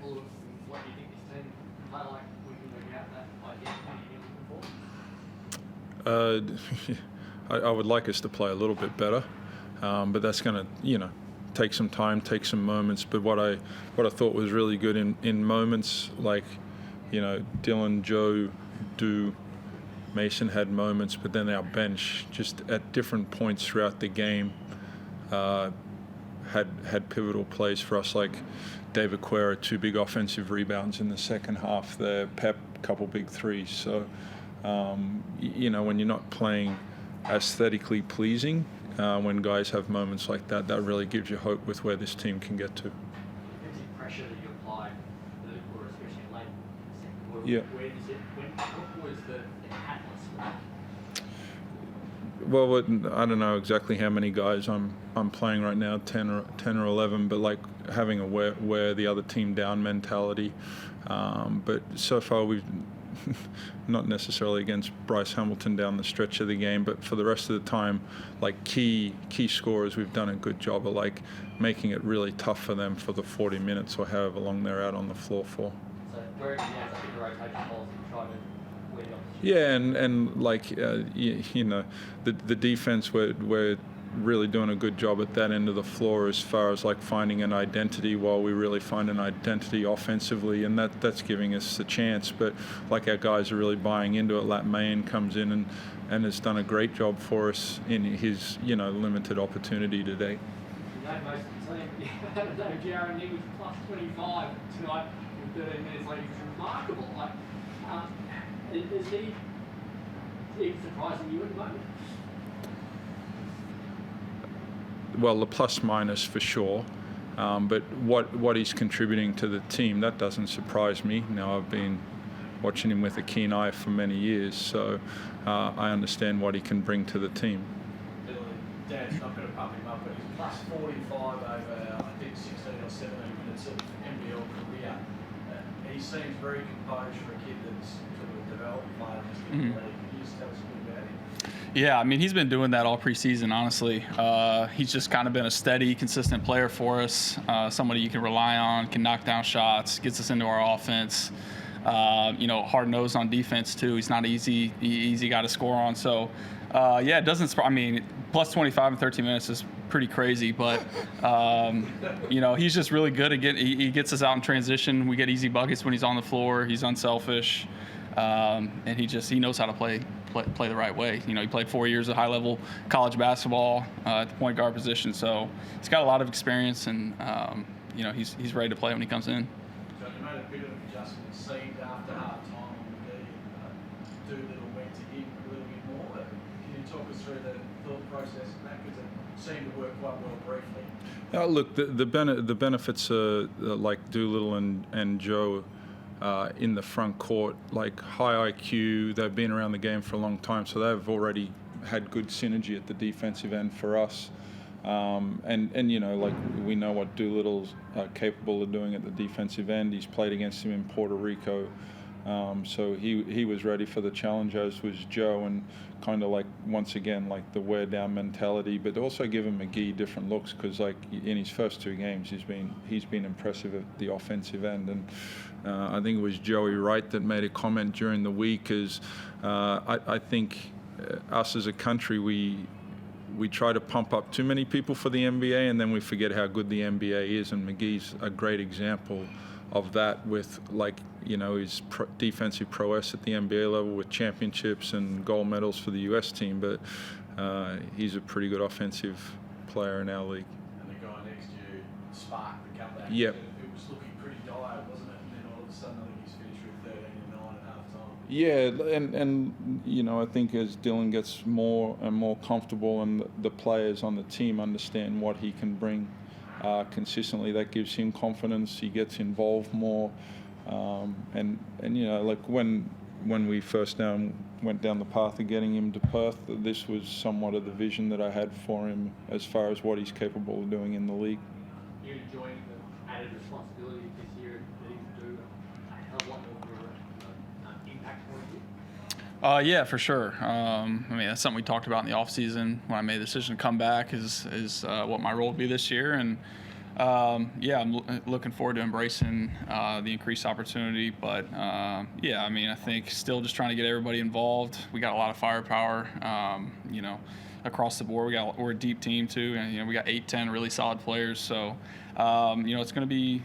example of what you think this team can play like we can work out that identity you're looking for? I would like us to play a little bit better, but that's going to, take some time, take some moments. But what I thought was really good in moments like, Dylan, Joe, Mason had moments, but then our bench just at different points throughout the game had pivotal plays for us, like David Quera, 2 big offensive rebounds in the second half there, Pep, couple big threes. So, when you're not playing aesthetically pleasing, when guys have moments like that, that really gives you hope with where this team can get to. Gives you pressure that you apply, or especially late in the second quarter. Yeah. What was the catalyst for that? Well, I don't know exactly how many guys I'm playing right now, 10 or 11, but like having a wear the other team down mentality. But so far we've not necessarily against Bryce Hamilton down the stretch of the game, but for the rest of the time, like key scorers, we've done a good job of like making it really tough for them for the 40 minutes or however long they're out on the floor for. So where the rotation balls and try to win the opportunity. Yeah, and like the defense, we're really doing a good job at that end of the floor as far as like finding an identity while we really find an identity offensively, and that's giving us a chance. But like our guys are really buying into it. Lat Mayen comes in and has done a great job for us in his limited opportunity today. You know most of the team. Jaron, he was plus 25 tonight with 13 minutes later. He was remarkable. Like, is he surprising you at the moment? Well, the plus minus for sure, but what he's contributing to the team, that doesn't surprise me. Now, I've been watching him with a keen eye for many years, so I understand what he can bring to the team. Dan's not going to pump him up, but he's plus 45 over, I think, 16 or 17 minutes of NBL career. He seems very composed for a kid that's sort of a developed player just in the league. Can you just tell us a bit about him? Yeah, I mean, he's been doing that all preseason, honestly. He's just kind of been a steady, consistent player for us, somebody you can rely on, can knock down shots, gets us into our offense. Hard-nosed on defense, too. He's not easy guy to score on. So, it doesn't surprise. I mean, plus 25 in 13 minutes is pretty crazy, but, he's just really good at he gets us out in transition. We get easy buckets when he's on the floor. He's unselfish, and he knows how to play the right way. He played 4 years of high-level college basketball at the point guard position, so he's got a lot of experience, and he's ready to play when he comes in. So you made a bit of an adjustment. It seemed after half-time Doolittle went to him a little bit more. Can you talk us through the thought process of that? Because it seemed to work quite well briefly. Look, the benefits are like Doolittle and Joe. In the front court, like high IQ, they've been around the game for a long time, so they've already had good synergy at the defensive end for us. And like we know what Doolittle's capable of doing at the defensive end. He's played against him in Puerto Rico, so he was ready for the challenge, as was Joe, and kind of like once again like the wear down mentality, but also giving McGee different looks, because like in his first 2 games he's been impressive at the offensive end. And I think it was Joey Wright that made a comment during the week, is I think us as a country, we try to pump up too many people for the NBA, and then we forget how good the NBA is, and McGee's a great example of that, with his defensive prowess at the NBA level with championships and gold medals for the US team, but he's a pretty good offensive player in our league. And the guy next to you sparked the comeback. Yep. It was looking pretty dire, wasn't it? And then all of a sudden I think he's finished with 13 and 9 at half-time. Yeah, and I think as Dylan gets more and more comfortable, and the players on the team understand what he can bring consistently, that gives him confidence. He gets involved more, and like when we first went down the path of getting him to Perth, this was somewhat of the vision that I had for him as far as what he's capable of doing in the league. You're enjoying the added responsibility this year that he can do a hell of a lot more for an impact point of view? Yeah, for sure. That's something we talked about in the off season when I made the decision to come back. Is what my role would be this year, and Yeah, I'm looking forward to embracing the increased opportunity. But yeah, I mean, I think still just trying to get everybody involved. We got a lot of firepower, across the board. We're a deep team too, and we got 8-10 really solid players. So it's going to be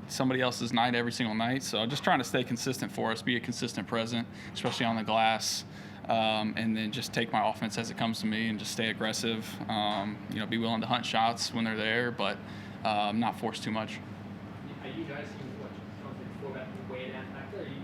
somebody else's night every single night. So just trying to stay consistent for us, be a consistent present, especially on the glass. And then just take my offense as it comes to me and just stay aggressive. Be willing to hunt shots when they're there, but not force too much. Are you noticing what you said before about the wear down factor? You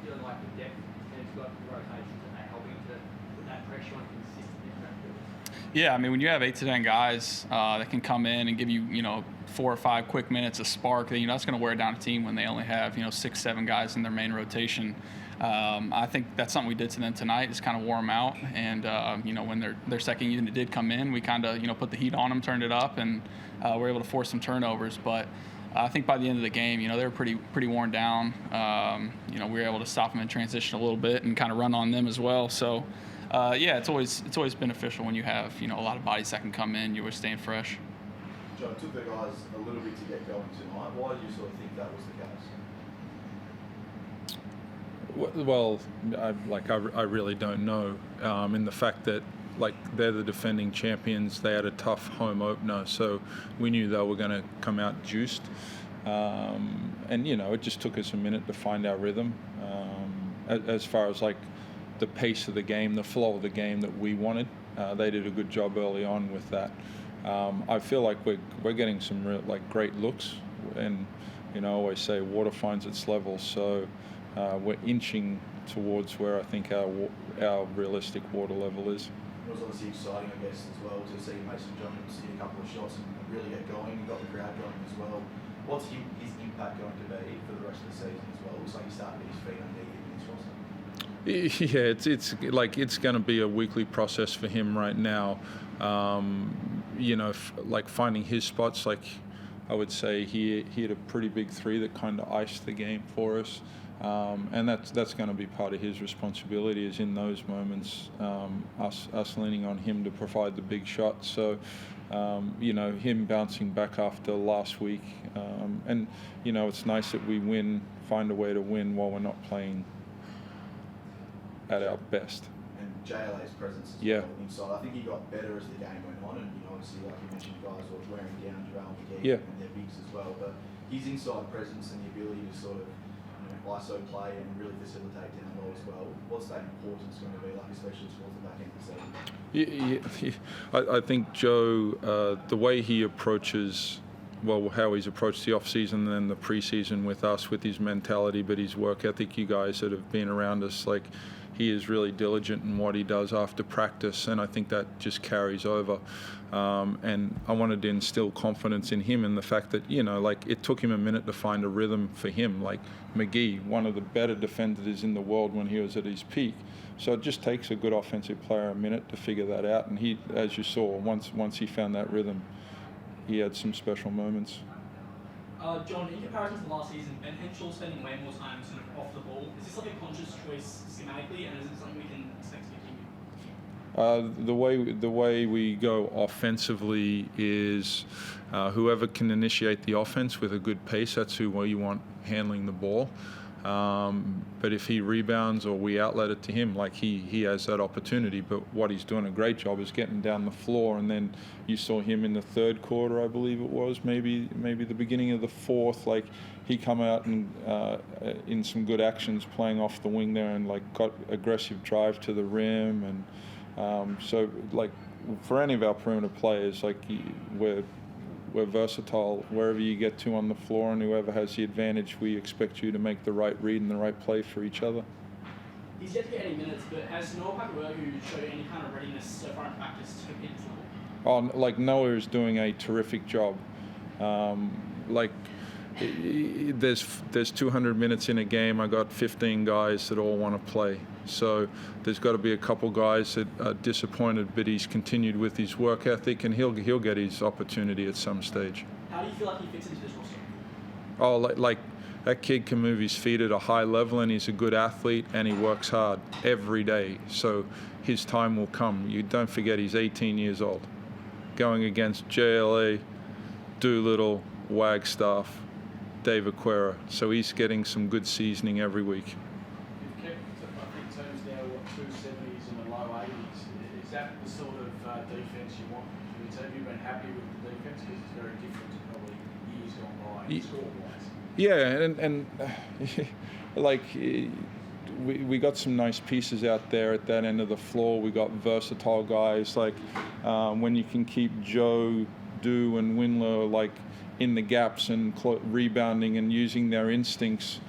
feeling like the depth and it's got the rotations and they're helping to put that pressure on consistently throughout the field? Yeah, I mean, when you have 8 to 10 guys that can come in and give you, 4 or 5 quick minutes of spark, then that's going to wear down a team when they only have 6, 7 guys in their main rotation. I think that's something we did to them tonight, is kind of wore them out. And when their second unit did come in, we kind of put the heat on them, turned it up, and were able to force some turnovers. But I think by the end of the game, they were pretty worn down. We were able to stop them in transition a little bit and kind of run on them as well. So yeah, it's always beneficial when you have a lot of bodies that can come in. You're staying fresh. Joe, it took the guys a little bit to get going tonight. Why do you sort of think that was the case? Well, I really don't know. In the fact that they're the defending champions, they had a tough home opener, so we knew they were going to come out juiced. And it just took us a minute to find our rhythm. As far as the pace of the game, the flow of the game that we wanted, they did a good job early on with that. I feel like we're getting some great looks, and I always say water finds its level, so we're inching towards where I think our realistic water level is. It was obviously exciting, I guess, as well, to see Mason Johnson hit a couple of shots and really get going. He got the crowd going as well. What's his impact going to be for the rest of the season as well? Looks like he's starting to get his feet underneath in this roster. Yeah, it's going to be a weekly process for him right now. Finding his spots. I would say he hit a pretty big 3 that kind of iced the game for us. And that's going to be part of his responsibility, is in those moments, us leaning on him to provide the big shots. So, him bouncing back after last week, and it's nice that we find a way to win while we're not playing at our best. And JLA's presence as well inside. I think he got better as the game went on, and obviously, like you mentioned, guys were wearing down Jamal McGee and their bigs as well. But his inside presence and the ability to sort of ISO play and really facilitate down low as well. What's that importance going to be like, especially towards the back end of the season? I think Joe, the way he approaches, how he's approached the off-season and then the pre-season with us, with his mentality, but his work ethic, you guys that have been around us, he is really diligent in what he does after practice, and I think that just carries over. And I wanted to instill confidence in him, and the fact that, it took him a minute to find a rhythm for him. McGee, one of the better defenders in the world when he was at his peak. So it just takes a good offensive player a minute to figure that out. And he, as you saw, once he found that rhythm, he had some special moments. John, in comparison to last season, Ben Henshall spending way more time sort of off the ball. Is this a conscious choice schematically, and is it something we can expect to continue? The way we go offensively is whoever can initiate the offense with a good pace, that's who you want handling the ball. But if he rebounds or we outlet it to him, he has that opportunity. But what he's doing a great job is getting down the floor. And then you saw him in the third quarter, I believe it was, maybe the beginning of the fourth. He come out and in some good actions, playing off the wing there, and got aggressive drive to the rim. And so for any of our perimeter players, we're versatile. Wherever you get to on the floor and whoever has the advantage, we expect you to make the right read and the right play for each other. He's yet to get any minutes, but has Noah Paparogu showed any kind of readiness so far in practice to compete at this level? Noah is doing a terrific job. There's 200 minutes in a game. I got 15 guys that all want to play. So there's got to be a couple guys that are disappointed, but he's continued with his work ethic, and he'll get his opportunity at some stage. How do you feel like he fits into this roster? That kid can move his feet at a high level, and he's a good athlete, and he works hard every day. So his time will come. You don't forget he's 18 years old, going against JLA, Doolittle, Wagstaff, Dave Aquera. So he's getting some good seasoning every week. You've kept, I think, teams now, 270s and the low 80s. Is that the sort of defence you want? Have you been happy with the defence? Because it's very different to probably years gone by score-wise. Yeah, and like we got some nice pieces out there at that end of the floor. We got versatile guys like when you can keep Joe, Du, and Windler like in the gaps and rebounding and using their instincts,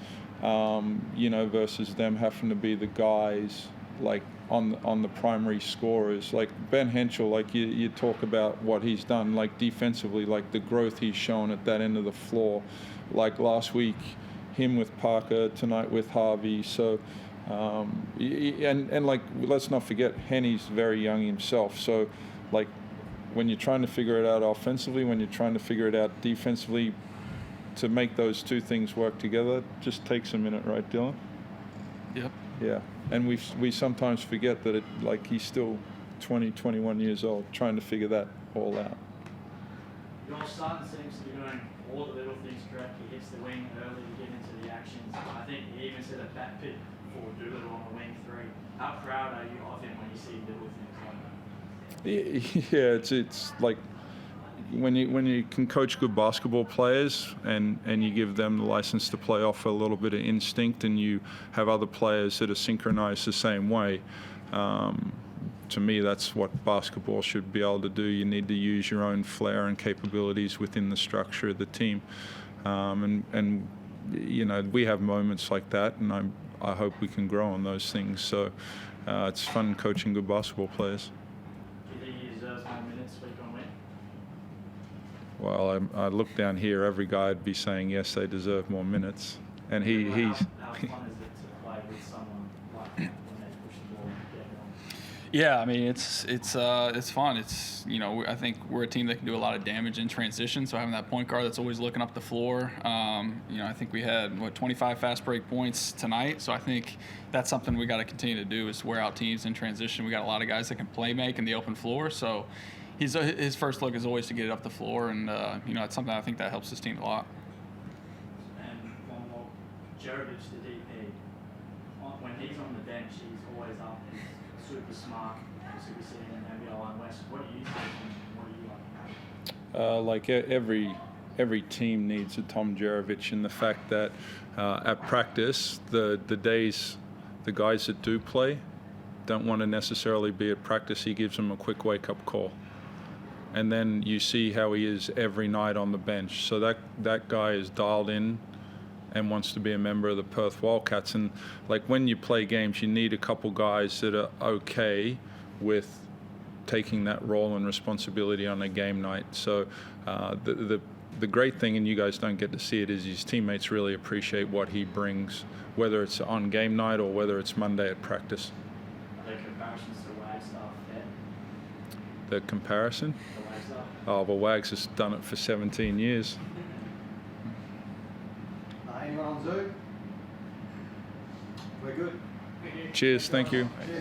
versus them having to be the guys like on the primary scorers. Like Ben Henschel, like you talk about what he's done, like defensively, like the growth he's shown at that end of the floor. Like last week, him with Parker, tonight with Harvey. So, and like let's not forget, Henny's very young himself. So, like when you're trying to figure it out offensively, when you're trying to figure it out defensively, to make those two things work together, it just takes a minute, right, Dylan? Yep. Yeah, and we sometimes forget that he's still 20, 21 years old, trying to figure that all out. Your son seems to be doing all the little things correct. He hits the wing early to get into the actions. I think he even set a bat pit for Doolittle on the wing 3. How proud are you of him when you see little things like that? Yeah, it's like when you can coach good basketball players and you give them the license to play off a little bit of instinct, and you have other players that are synchronized the same way. To me, that's what basketball should be able to do. You need to use your own flair and capabilities within the structure of the team, and we have moments like that, and I hope we can grow on those things. So it's fun coaching good basketball players. Do you think he deserves more minutes week on week? Well, I look down here, every guy would be saying yes, they deserve more minutes, and he's. How fun is it to play with someone like that when they push the ball and get it on? Yeah, I mean it's fun. It's I think we're a team that can do a lot of damage in transition. So having that point guard that's always looking up the floor, I think we had 25 fast break points tonight. So I think that's something we got to continue to do is wear out teams in transition. We got a lot of guys that can play make in the open floor. So his first look is always to get it up the floor, and it's something I think that helps this team a lot. And one more, Jerovich, the DP, when he's on the bench, he's always up. He's super smart, super seen in NBL West. What do you think and what do you like? Every team needs a Tom Jerovich, in the fact that at practice, the days the guys that do play don't want to necessarily be at practice. He gives them a quick wake-up call. And then you see how he is every night on the bench. So that guy is dialed in and wants to be a member of the Perth Wildcats. And like when you play games, you need a couple guys that are okay with taking that role and responsibility on a game night. So the great thing, and you guys don't get to see it, is his teammates really appreciate what he brings, whether it's on game night or whether it's Monday at practice. Are there comparisons to Wagstaff yet? The comparison? To Wagstaff? Oh, well, Wags has done it for 17 years. Anyone on Zoom? We're good. Cheers, thank you. Cheers.